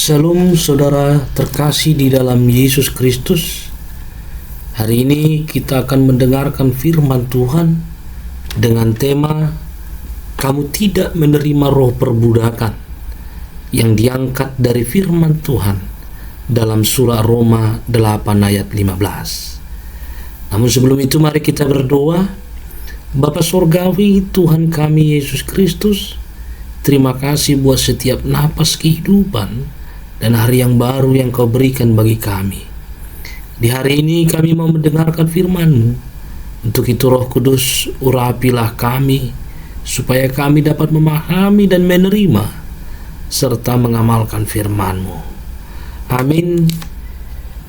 Shalom saudara terkasih di dalam Yesus Kristus. Hari ini kita akan mendengarkan firman Tuhan dengan tema kamu tidak menerima roh perbudakan yang diangkat dari firman Tuhan dalam surah Roma 8 ayat 15. Namun sebelum itu mari kita berdoa. Bapa Surgawi, Tuhan kami Yesus Kristus, terima kasih buat setiap napas kehidupan dan hari yang baru yang Kau berikan bagi kami. Di hari ini kami mau mendengarkan firman-Mu. Untuk itu Roh Kudus, urapilah kami supaya kami dapat memahami dan menerima serta mengamalkan firman-Mu. Amin.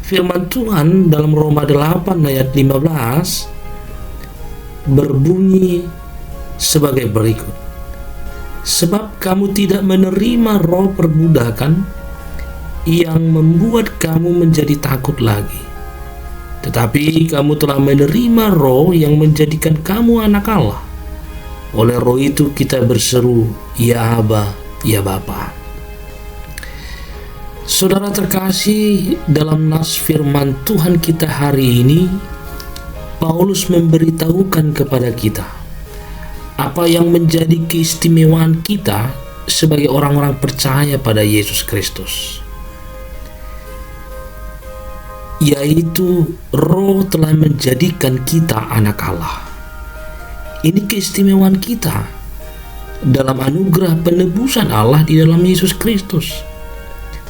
Firman Tuhan dalam Roma 8 ayat 15 berbunyi sebagai berikut. Sebab kamu tidak menerima roh perbudakan yang membuat kamu menjadi takut lagi, tetapi kamu telah menerima roh yang menjadikan kamu anak Allah. Oleh roh itu kita berseru, ya Aba, ya Bapa. Saudara terkasih, dalam nas firman Tuhan kita hari ini, Paulus memberitahukan kepada kita apa yang menjadi keistimewaan kita sebagai orang-orang percaya pada Yesus Kristus, yaitu roh telah menjadikan kita anak Allah. Ini keistimewaan kita dalam anugerah penebusan Allah di dalam Yesus Kristus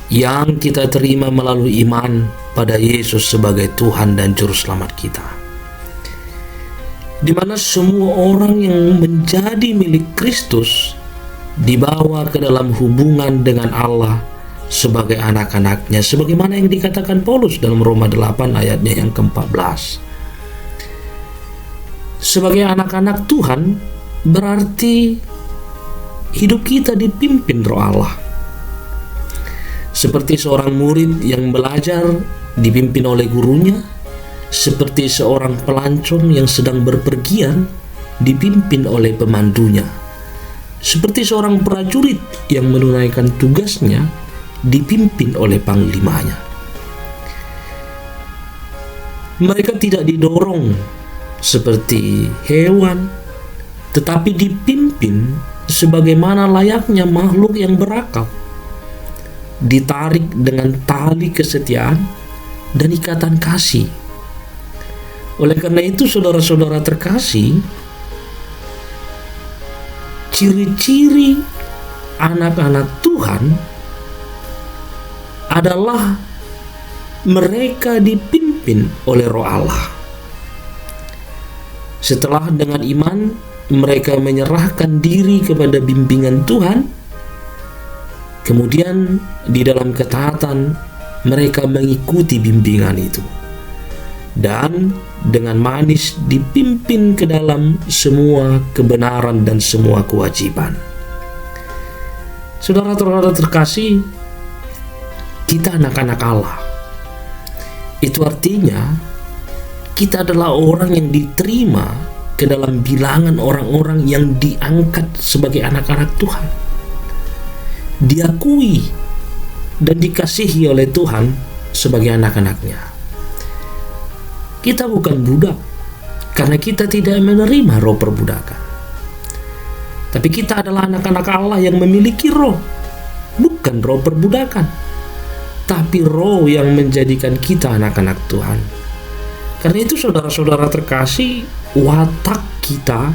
yang kita terima melalui iman pada Yesus sebagai Tuhan dan Juru Selamat kita, di mana semua orang yang menjadi milik Kristus dibawa ke dalam hubungan dengan Allah sebagai anak-anaknya, sebagaimana yang dikatakan Paulus dalam Roma 8 ayatnya yang ke-14. Sebagai anak-anak Tuhan berarti hidup kita dipimpin roh Allah. Seperti seorang murid yang belajar dipimpin oleh gurunya, seperti seorang pelancong yang sedang berpergian dipimpin oleh pemandunya, seperti seorang prajurit yang menunaikan tugasnya dipimpin oleh panglimanya. Mereka tidak didorong seperti hewan, tetapi dipimpin sebagaimana layaknya makhluk yang berakal, ditarik dengan tali kesetiaan dan ikatan kasih. Oleh karena itu saudara-saudara terkasih, ciri-ciri anak-anak Tuhan adalah mereka dipimpin oleh roh Allah. Setelah dengan iman mereka menyerahkan diri kepada bimbingan Tuhan, kemudian di dalam ketaatan mereka mengikuti bimbingan itu, dan dengan manis dipimpin ke dalam semua kebenaran dan semua kewajiban. Saudara-saudara terkasih, kita anak-anak Allah. Itu artinya kita adalah orang yang diterima ke dalam bilangan orang-orang yang diangkat sebagai anak-anak Tuhan, diakui dan dikasihi oleh Tuhan sebagai anak-anaknya. Kita bukan budak karena kita tidak menerima roh perbudakan, tapi kita adalah anak-anak Allah yang memiliki roh, bukan roh perbudakan, tapi roh yang menjadikan kita anak-anak Tuhan. Karena itu saudara-saudara terkasih, watak kita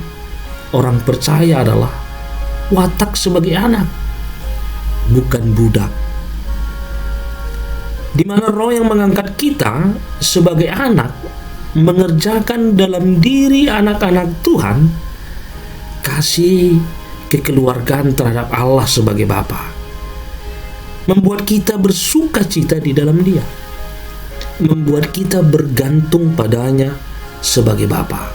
orang percaya adalah watak sebagai anak, bukan budak. Di mana roh yang mengangkat kita sebagai anak mengerjakan dalam diri anak-anak Tuhan kasih kekeluargaan terhadap Allah sebagai Bapa, membuat kita bersuka cita di dalam Dia, membuat kita bergantung padanya sebagai Bapa.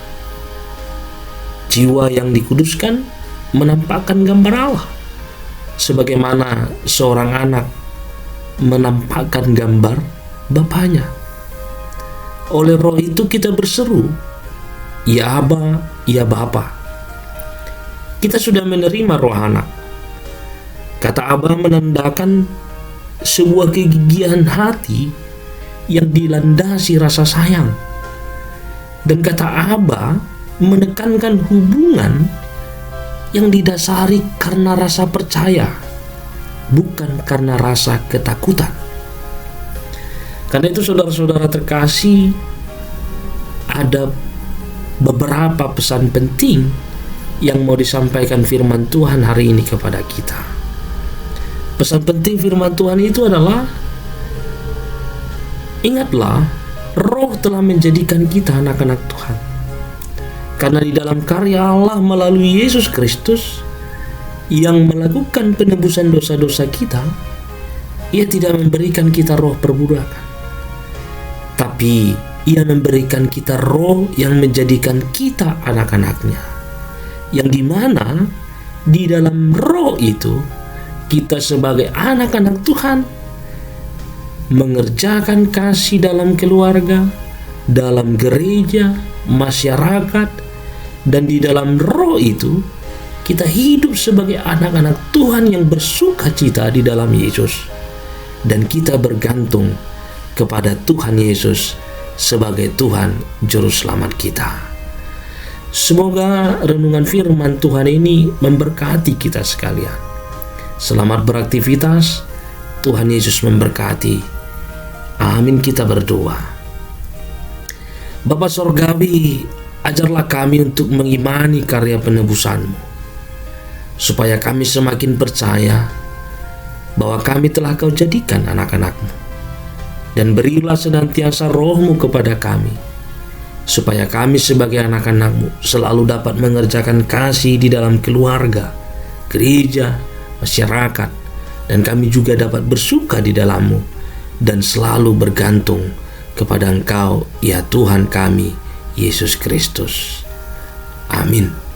Jiwa yang dikuduskan menampakkan gambar Allah, sebagaimana seorang anak menampakkan gambar bapaknya. Oleh roh itu kita berseru, ya Aba, ya Bapa. Kita sudah menerima roh anak. Kata Aba menandakan sebuah kegigihan hati yang dilandasi rasa sayang. Dan kata Aba menekankan hubungan yang didasari karena rasa percaya, bukan karena rasa ketakutan. Karena itu saudara-saudara terkasih, ada beberapa pesan penting yang mau disampaikan firman Tuhan hari ini kepada kita. Pesan penting firman Tuhan itu adalah, ingatlah, Roh telah menjadikan kita anak-anak Tuhan. Karena di dalam karya Allah melalui Yesus Kristus yang melakukan penebusan dosa-dosa kita, Ia tidak memberikan kita roh perbudakan, tapi Ia memberikan kita roh yang menjadikan kita anak-anaknya, yang dimana di dalam roh itu kita sebagai anak-anak Tuhan mengerjakan kasih dalam keluarga, dalam gereja, masyarakat, dan di dalam roh itu kita hidup sebagai anak-anak Tuhan yang bersuka cita di dalam Yesus, dan kita bergantung kepada Tuhan Yesus sebagai Tuhan Juru Selamat kita. Semoga renungan firman Tuhan ini memberkati kita sekalian. Selamat beraktivitas, Tuhan Yesus memberkati. Amin, kita berdoa. Bapa Sorgawi, ajarlah kami untuk mengimani karya penebusan-Mu, supaya kami semakin percaya bahwa kami telah Kau jadikan anak-anak-Mu. Dan berilah senantiasa roh-Mu kepada kami, supaya kami sebagai anak-anak-Mu selalu dapat mengerjakan kasih di dalam keluarga, gereja, masyarakat, dan kami juga dapat bersuka di dalam-Mu dan selalu bergantung kepada Engkau, ya Tuhan kami, Yesus Kristus. Amin.